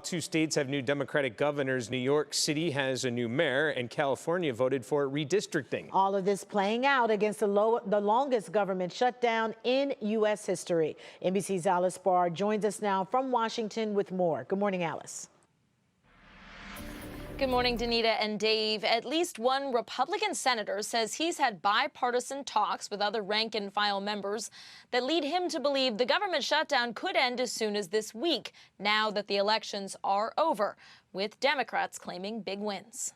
two states have new Democratic governors. New York City has a new mayor, and California voted for redistricting. All of this playing out against the longest government shutdown in U.S. history. NBC's Alice Barr joins us now from Washington with more. Good morning, Alice. Good morning, Danita and Dave. At least one Republican senator says he's had bipartisan talks with other rank-and-file members that lead him to believe the government shutdown could end as soon as this week, now that the elections are over, with Democrats claiming big wins.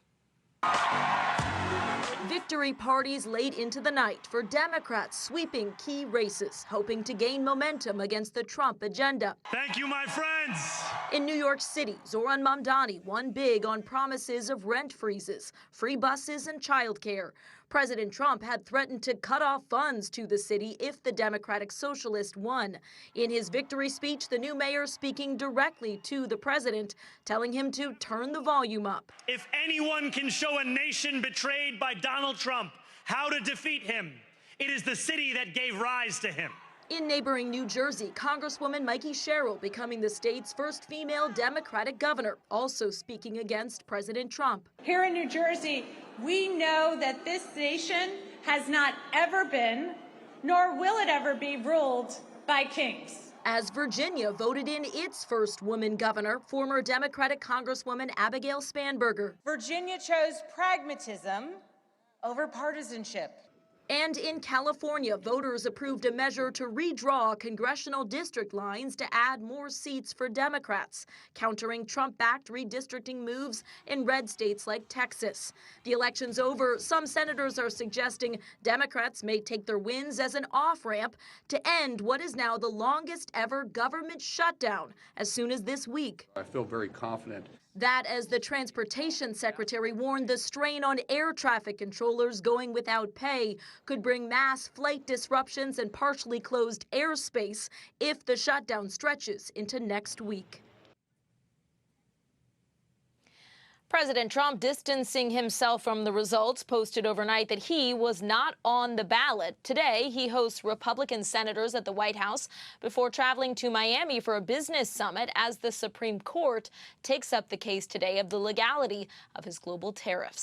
Victory parties late into the night for Democrats sweeping key races, hoping to gain momentum against the Trump agenda. Thank you, my friends. In New York City, Zohran Mamdani won big on promises of rent freezes, free buses, and childcare. President Trump had threatened to cut off funds to the city if the Democratic Socialist won. In his victory speech, the new mayor speaking directly to the president, telling him to turn the volume up. If anyone can show a nation betrayed by Donald Trump how to defeat him, it is the city that gave rise to him. In neighboring New Jersey, Congresswoman Mikey Sherrill becoming the state's first female Democratic governor, also speaking against President Trump. Here in New Jersey, we know that this nation has not ever been, nor will it ever be, ruled by kings. As Virginia voted in its first woman governor, former Democratic Congresswoman Abigail Spanberger. Virginia chose pragmatism over partisanship. And in California, voters approved a measure to redraw congressional district lines to add more seats for Democrats, countering Trump-backed redistricting moves in red states like Texas. The election's over. Some senators are suggesting Democrats may take their wins as an off-ramp to end what is now the longest ever government shutdown as soon as this week. I feel very confident. That, as the transportation secretary warned, the strain on air traffic controllers going without pay could bring mass flight disruptions and partially closed airspace if the shutdown stretches into next week. President Trump distancing himself from the results, posted overnight that he was not on the ballot. Today, he hosts Republican senators at the White House before traveling to Miami for a business summit as the Supreme Court takes up the case today of the legality of his global tariffs.